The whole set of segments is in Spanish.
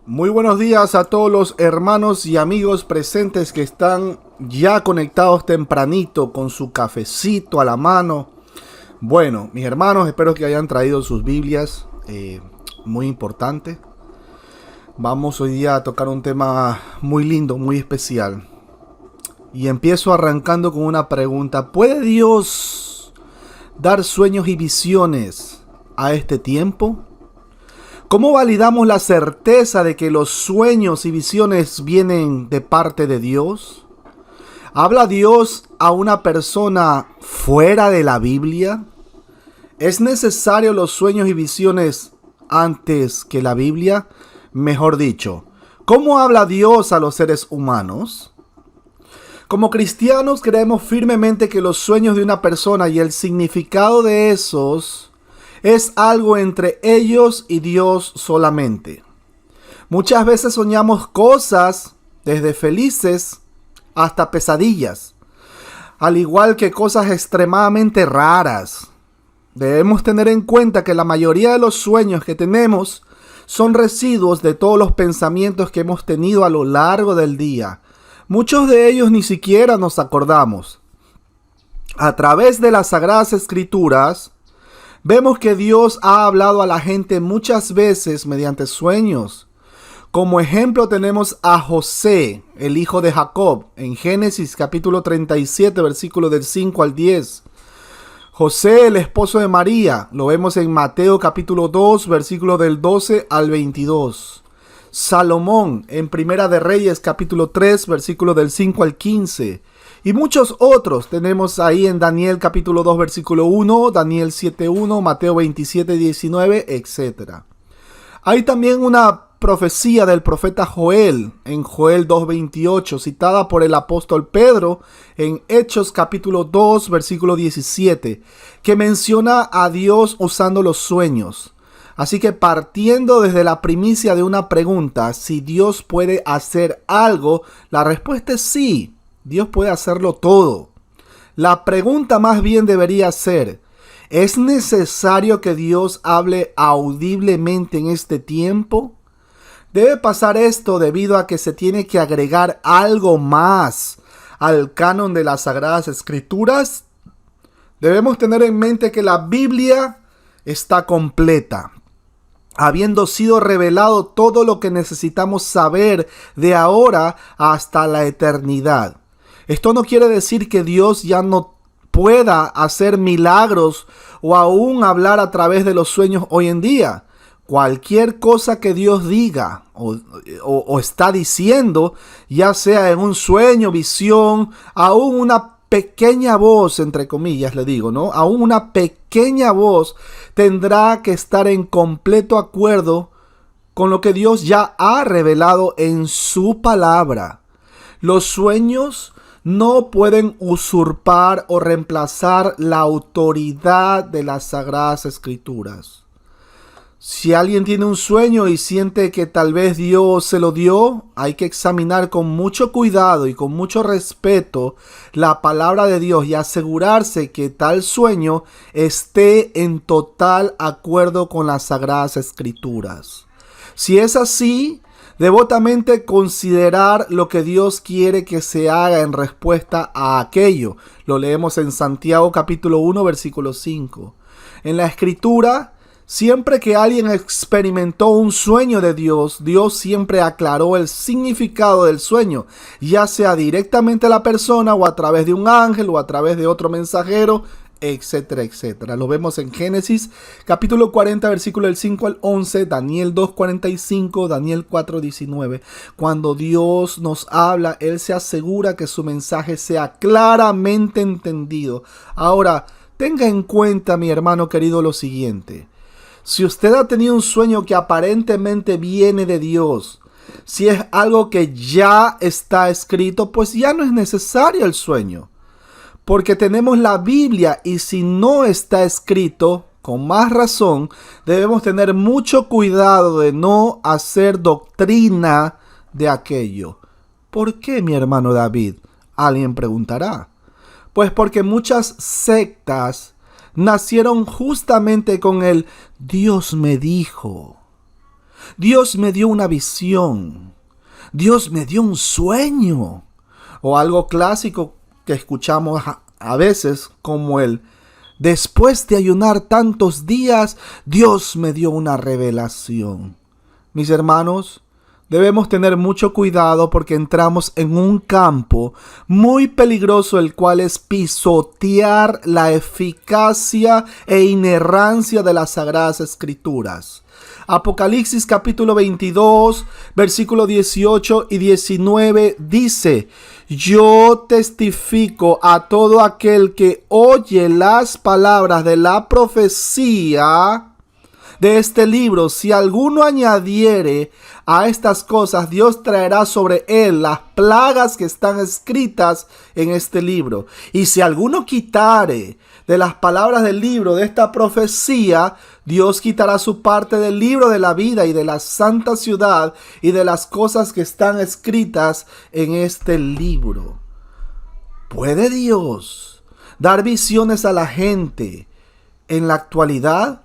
Muy buenos días a todos los hermanos y amigos presentes que están ya conectados tempranito con su cafecito a la mano. Bueno, mis hermanos, espero que hayan traído sus Biblias, muy importante. Vamos hoy día a tocar un tema muy lindo, muy especial. Y empiezo arrancando con una pregunta. ¿Puede Dios dar sueños y visiones a este tiempo? ¿Cómo validamos la certeza de que los sueños y visiones vienen de parte de Dios? ¿Habla Dios a una persona fuera de la Biblia? ¿Es necesario los sueños y visiones antes que la Biblia? Mejor dicho, ¿cómo habla Dios a los seres humanos? Como cristianos creemos firmemente que los sueños de una persona y el significado de esos es algo entre ellos y Dios solamente. Muchas veces soñamos cosas desde felices hasta pesadillas, al igual que cosas extremadamente raras. Debemos tener en cuenta que la mayoría de los sueños que tenemos son residuos de todos los pensamientos que hemos tenido a lo largo del día. Muchos de ellos ni siquiera nos acordamos. A través de las Sagradas Escrituras, vemos que Dios ha hablado a la gente muchas veces mediante sueños. Como ejemplo tenemos a José, el hijo de Jacob, en Génesis capítulo 37, versículo del 5 al 10. José, el esposo de María, lo vemos en Mateo capítulo 2, versículo del 12 al 22. Salomón, en Primera de Reyes capítulo 3, versículo del 5 al 15. Y muchos otros tenemos ahí en Daniel capítulo 2 versículo 1, Daniel 7:1, Mateo 27:19, etc. Hay también una profecía del profeta Joel en Joel 2:28, citada por el apóstol Pedro en Hechos capítulo 2 versículo 17, que menciona a Dios usando los sueños. Así que partiendo desde la primicia de una pregunta, si Dios puede hacer algo, la respuesta es sí. Dios puede hacerlo todo. La pregunta más bien debería ser, ¿es necesario que Dios hable audiblemente en este tiempo? ¿Debe pasar esto debido a que se tiene que agregar algo más al canon de las Sagradas Escrituras? Debemos tener en mente que la Biblia está completa, habiendo sido revelado todo lo que necesitamos saber de ahora hasta la eternidad. Esto no quiere decir que Dios ya no pueda hacer milagros o aún hablar a través de los sueños hoy en día. Cualquier cosa que Dios diga o está diciendo, ya sea en un sueño, visión, aún una pequeña voz, entre comillas le digo, ¿no? Aún una pequeña voz tendrá que estar en completo acuerdo con lo que Dios ya ha revelado en su palabra. Los sueños no pueden usurpar o reemplazar la autoridad de las Sagradas Escrituras. Si alguien tiene un sueño y siente que tal vez Dios se lo dio, hay que examinar con mucho cuidado y con mucho respeto la palabra de Dios y asegurarse que tal sueño esté en total acuerdo con las Sagradas Escrituras. Si es así, devotamente considerar lo que Dios quiere que se haga en respuesta a aquello. Lo leemos en Santiago capítulo 1 versículo 5. En la Escritura, siempre que alguien experimentó un sueño de Dios, Dios siempre aclaró el significado del sueño, ya sea directamente a la persona o a través de un ángel o a través de otro mensajero, etcétera, etcétera. Lo vemos en Génesis capítulo 40 versículo del 5 al 11, Daniel 2:45, Daniel 4:19. Cuando Dios nos habla, Él se asegura que su mensaje sea claramente entendido. Ahora, tenga en cuenta, mi hermano querido, lo siguiente. Si usted ha tenido un sueño que aparentemente viene de Dios, si es algo que ya está escrito, pues ya no es necesario el sueño. Porque tenemos la Biblia y si no está escrito, con más razón, debemos tener mucho cuidado de no hacer doctrina de aquello. ¿Por qué, mi hermano David? Alguien preguntará. Pues porque muchas sectas nacieron justamente con el Dios me dijo. Dios me dio una visión. Dios me dio un sueño. O algo clásico que escuchamos a veces como después de ayunar tantos días, Dios me dio una revelación. Mis hermanos, debemos tener mucho cuidado porque entramos en un campo muy peligroso, el cual es pisotear la eficacia e inerrancia de las Sagradas Escrituras. Apocalipsis capítulo 22, versículo 18 y 19 dice: yo testifico a todo aquel que oye las palabras de la profecía de este libro, si alguno añadiere a estas cosas, Dios traerá sobre él las plagas que están escritas en este libro. Y si alguno quitare de las palabras del libro de esta profecía, Dios quitará su parte del libro de la vida y de la santa ciudad y de las cosas que están escritas en este libro. ¿Puede Dios dar visiones a la gente en la actualidad?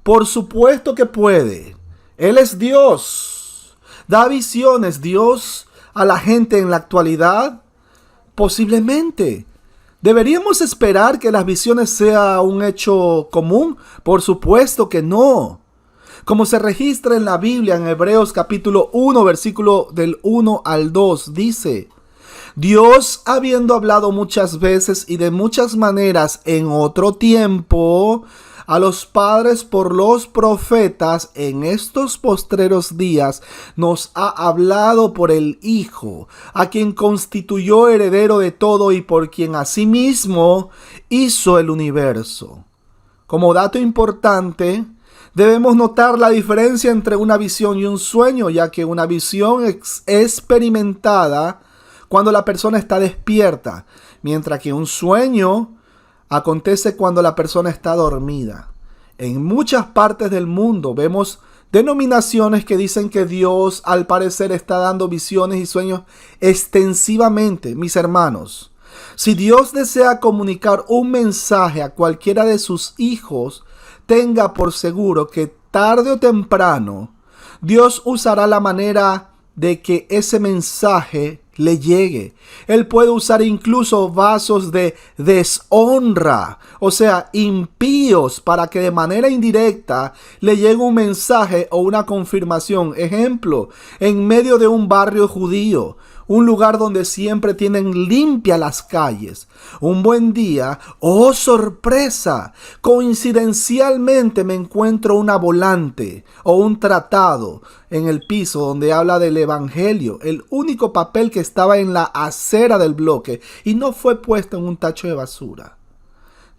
Por supuesto que puede. Él es Dios. ¿Da visiones Dios a la gente en la actualidad? Posiblemente. ¿Deberíamos esperar que las visiones sea un hecho común? Por supuesto que no. Como se registra en la Biblia, en Hebreos capítulo 1, versículo del 1 al 2, dice: Dios, habiendo hablado muchas veces y de muchas maneras en otro tiempo a los padres por los profetas, en estos postreros días nos ha hablado por el Hijo, a quien constituyó heredero de todo y por quien asimismo hizo el universo. Como dato importante, debemos notar la diferencia entre una visión y un sueño, ya que una visión es experimentada cuando la persona está despierta, mientras que un sueño acontece cuando la persona está dormida. En muchas partes del mundo vemos denominaciones que dicen que Dios al parecer está dando visiones y sueños extensivamente. Mis hermanos, si Dios desea comunicar un mensaje a cualquiera de sus hijos, tenga por seguro que tarde o temprano Dios usará la manera de que ese mensaje le llegue. Él puede usar incluso vasos de deshonra, o sea, impíos, para que de manera indirecta le llegue un mensaje o una confirmación. Ejemplo, en medio de un barrio judío, un lugar donde siempre tienen limpias las calles. Un buen día, ¡oh sorpresa!, coincidencialmente me encuentro una volante o un tratado en el piso donde habla del evangelio, el único papel que estaba en la acera del bloque y no fue puesto en un tacho de basura.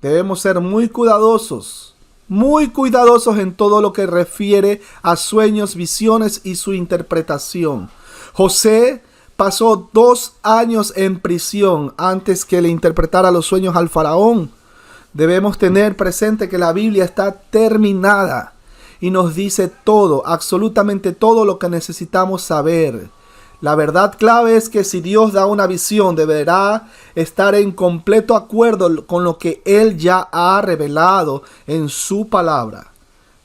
Debemos ser muy cuidadosos en todo lo que refiere a sueños, visiones y su interpretación. José pasó 2 años en prisión antes que le interpretara los sueños al faraón. Debemos tener presente que la Biblia está terminada y nos dice todo, absolutamente todo lo que necesitamos saber. La verdad clave es que si Dios da una visión, deberá estar en completo acuerdo con lo que Él ya ha revelado en su palabra.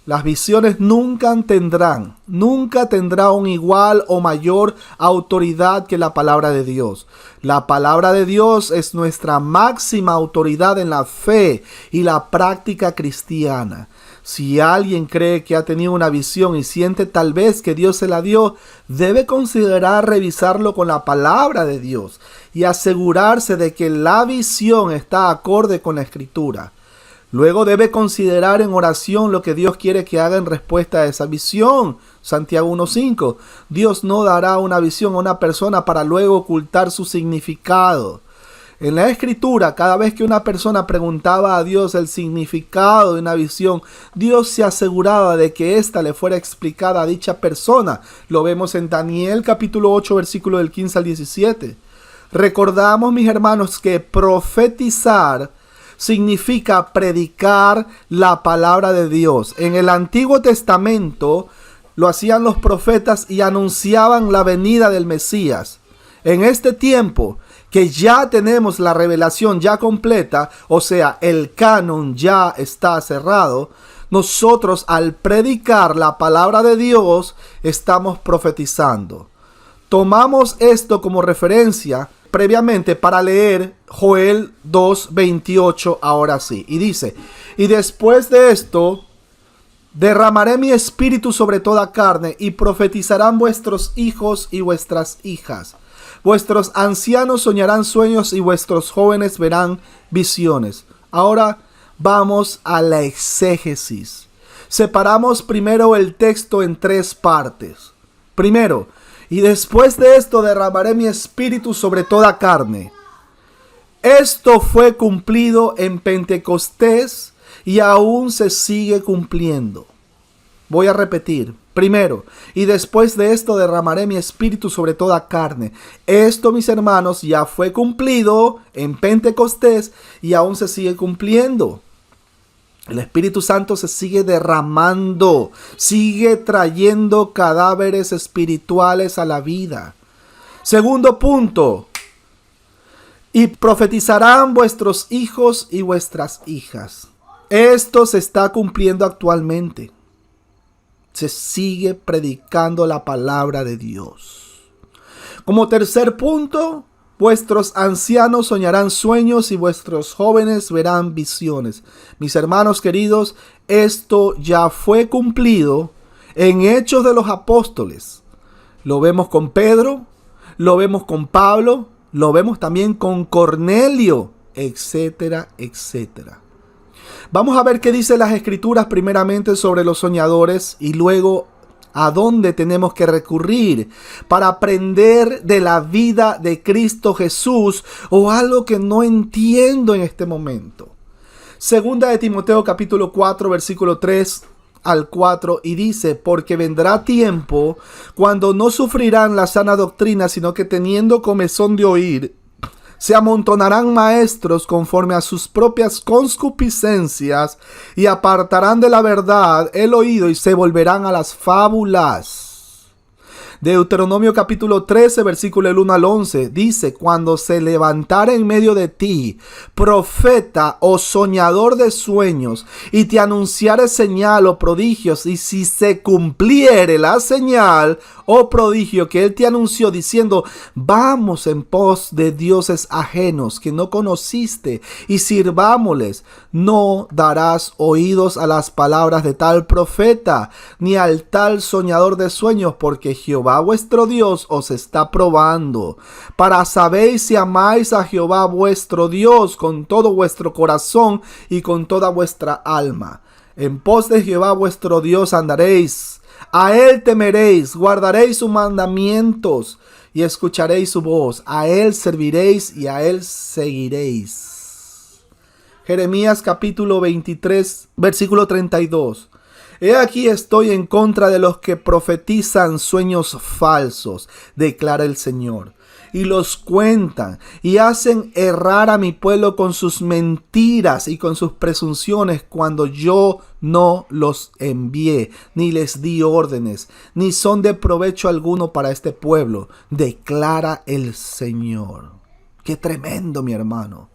Las visiones nunca tendrán un igual o mayor autoridad que la palabra de Dios. La palabra de Dios es nuestra máxima autoridad en la fe y la práctica cristiana. Si alguien cree que ha tenido una visión y siente tal vez que Dios se la dio, debe considerar revisarlo con la palabra de Dios y asegurarse de que la visión está acorde con la Escritura. Luego debe considerar en oración lo que Dios quiere que haga en respuesta a esa visión. Santiago 1:5. Dios no dará una visión a una persona para luego ocultar su significado. En la Escritura, cada vez que una persona preguntaba a Dios el significado de una visión, Dios se aseguraba de que ésta le fuera explicada a dicha persona. Lo vemos en Daniel capítulo 8, versículo del 15 al 17. Recordamos, mis hermanos, que profetizar significa predicar la palabra de Dios. En el Antiguo Testamento lo hacían los profetas y anunciaban la venida del Mesías. En este tiempo que ya tenemos la revelación ya completa, o sea, el canon ya está cerrado, nosotros al predicar la palabra de Dios estamos profetizando. Tomamos esto como referencia previamente para leer Joel 2:28 ahora sí. Y dice, y después de esto derramaré mi espíritu sobre toda carne y profetizarán vuestros hijos y vuestras hijas. Vuestros ancianos soñarán sueños y vuestros jóvenes verán visiones. Ahora vamos a la exégesis. Separamos primero el texto en tres partes. Primero, y después de esto derramaré mi espíritu sobre toda carne. Esto fue cumplido en Pentecostés y aún se sigue cumpliendo. Voy a repetir. Primero, y después de esto derramaré mi espíritu sobre toda carne. Esto, mis hermanos, ya fue cumplido en Pentecostés y aún se sigue cumpliendo. El Espíritu Santo se sigue derramando, sigue trayendo cadáveres espirituales a la vida. Segundo punto, y profetizarán vuestros hijos y vuestras hijas. Esto se está cumpliendo actualmente. Se sigue predicando la palabra de Dios. Como tercer punto, vuestros ancianos soñarán sueños y vuestros jóvenes verán visiones. Mis hermanos queridos, esto ya fue cumplido en Hechos de los Apóstoles. Lo vemos con Pedro, lo vemos con Pablo, lo vemos también con Cornelio, etcétera, etcétera. Vamos a ver qué dicen las Escrituras primeramente sobre los soñadores y luego a dónde tenemos que recurrir para aprender de la vida de Cristo Jesús o algo que no entiendo en este momento. Segunda de Timoteo capítulo 4 versículo 3 al 4 y dice, porque vendrá tiempo cuando no sufrirán la sana doctrina, sino que teniendo comezón de oír, se amontonarán maestros conforme a sus propias concupiscencias y apartarán de la verdad el oído y se volverán a las fábulas. Deuteronomio capítulo 13 versículo 1 al 11 dice, cuando se levantare en medio de ti profeta o soñador de sueños y te anunciare señal o prodigios, y si se cumpliere la señal o prodigio que él te anunció diciendo, vamos en pos de dioses ajenos que no conociste y sirvámosles, no darás oídos a las palabras de tal profeta ni al tal soñador de sueños, porque Jehová vuestro Dios os está probando para saber si amáis a Jehová vuestro Dios con todo vuestro corazón y con toda vuestra alma. En pos de Jehová vuestro Dios andaréis, a él temeréis, guardaréis sus mandamientos y escucharéis su voz, a él serviréis y a él seguiréis. Jeremías capítulo 23 versículo 32. He aquí estoy en contra de los que profetizan sueños falsos, declara el Señor, y los cuentan y hacen errar a mi pueblo con sus mentiras y con sus presunciones, cuando yo no los envié, ni les di órdenes, ni son de provecho alguno para este pueblo, declara el Señor. ¡Qué tremendo, mi hermano!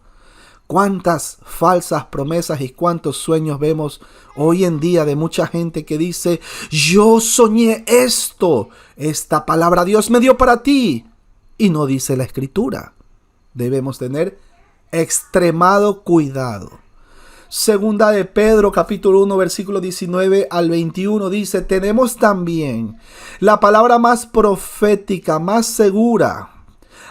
Cuántas falsas promesas y cuántos sueños vemos hoy en día de mucha gente que dice, yo soñé esto, esta palabra Dios me dio para ti. Y no dice la Escritura. Debemos tener extremado cuidado. Segunda de Pedro capítulo 1 versículo 19 al 21 dice, tenemos también la palabra más profética, más segura,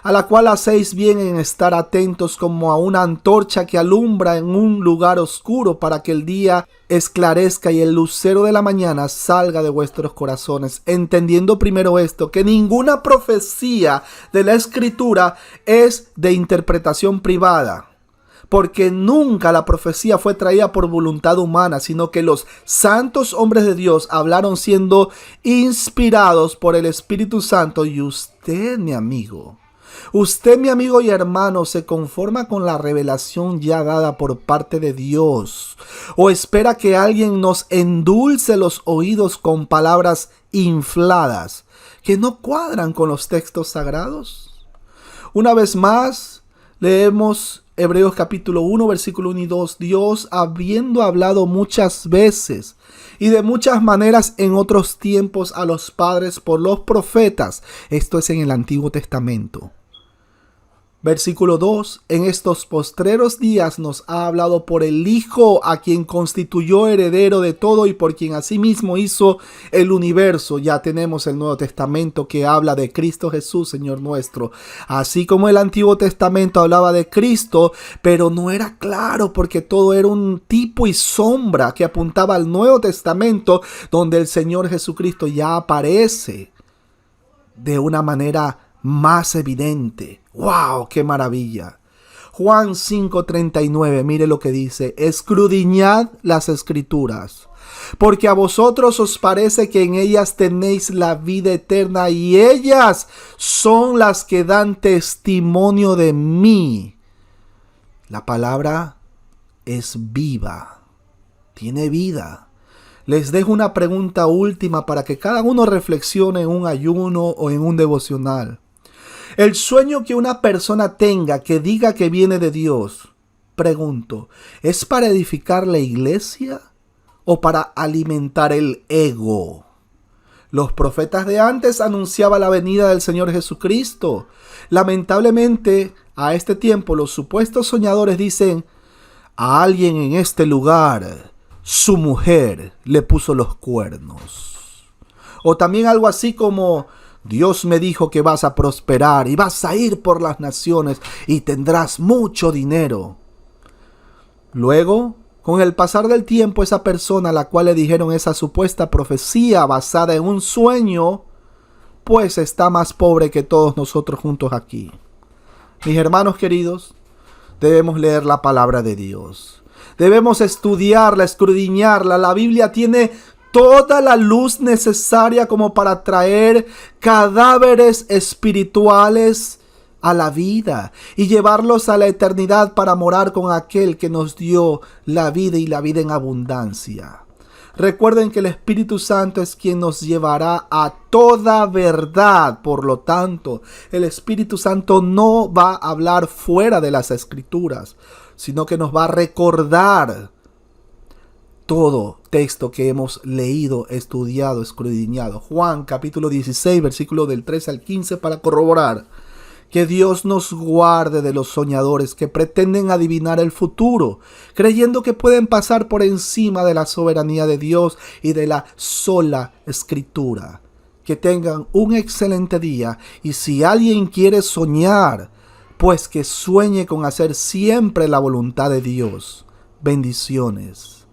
a la cual hacéis bien en estar atentos como a una antorcha que alumbra en un lugar oscuro, para que el día esclarezca y el lucero de la mañana salga de vuestros corazones, entendiendo primero esto, que ninguna profecía de la Escritura es de interpretación privada, porque nunca la profecía fue traída por voluntad humana, sino que los santos hombres de Dios hablaron siendo inspirados por el Espíritu Santo. Y usted, mi amigo y hermano, ¿se conforma con la revelación ya dada por parte de Dios? ¿O espera que alguien nos endulce los oídos con palabras infladas que no cuadran con los textos sagrados? Una vez más, leemos Hebreos capítulo 1, versículo 1 y 2. Dios, habiendo hablado muchas veces y de muchas maneras en otros tiempos a los padres por los profetas. Esto es en el Antiguo Testamento. Versículo 2. En estos postreros días nos ha hablado por el Hijo, a quien constituyó heredero de todo y por quien asimismo hizo el universo. Ya tenemos el Nuevo Testamento que habla de Cristo Jesús, Señor nuestro. Así como el Antiguo Testamento hablaba de Cristo, pero no era claro porque todo era un tipo y sombra que apuntaba al Nuevo Testamento, donde el Señor Jesucristo ya aparece de una manera más evidente. ¡Wow! ¡Qué maravilla! Juan 5:39, mire lo que dice: escudriñad las Escrituras, porque a vosotros os parece que en ellas tenéis la vida eterna, y ellas son las que dan testimonio de mí. La palabra es viva, tiene vida. Les dejo una pregunta última para que cada uno reflexione en un ayuno o en un devocional. El sueño que una persona tenga que diga que viene de Dios, pregunto, ¿es para edificar la iglesia o para alimentar el ego? Los profetas de antes anunciaban la venida del Señor Jesucristo. Lamentablemente, a este tiempo, los supuestos soñadores dicen: a alguien en este lugar, su mujer le puso los cuernos. O también algo así como: Dios me dijo que vas a prosperar y vas a ir por las naciones y tendrás mucho dinero. Luego, con el pasar del tiempo, esa persona a la cual le dijeron esa supuesta profecía basada en un sueño, pues está más pobre que todos nosotros juntos aquí. Mis hermanos queridos, debemos leer la palabra de Dios. Debemos estudiarla, escudriñarla. La Biblia tiene toda la luz necesaria como para traer cadáveres espirituales a la vida y llevarlos a la eternidad para morar con aquel que nos dio la vida y la vida en abundancia. Recuerden que el Espíritu Santo es quien nos llevará a toda verdad. Por lo tanto, el Espíritu Santo no va a hablar fuera de las Escrituras, sino que nos va a recordar todo texto que hemos leído, estudiado, escudriñado. Juan capítulo 16, versículo del 13 al 15, para corroborar. Que Dios nos guarde de los soñadores que pretenden adivinar el futuro, creyendo que pueden pasar por encima de la soberanía de Dios y de la sola Escritura. Que tengan un excelente día, y si alguien quiere soñar, pues que sueñe con hacer siempre la voluntad de Dios. Bendiciones.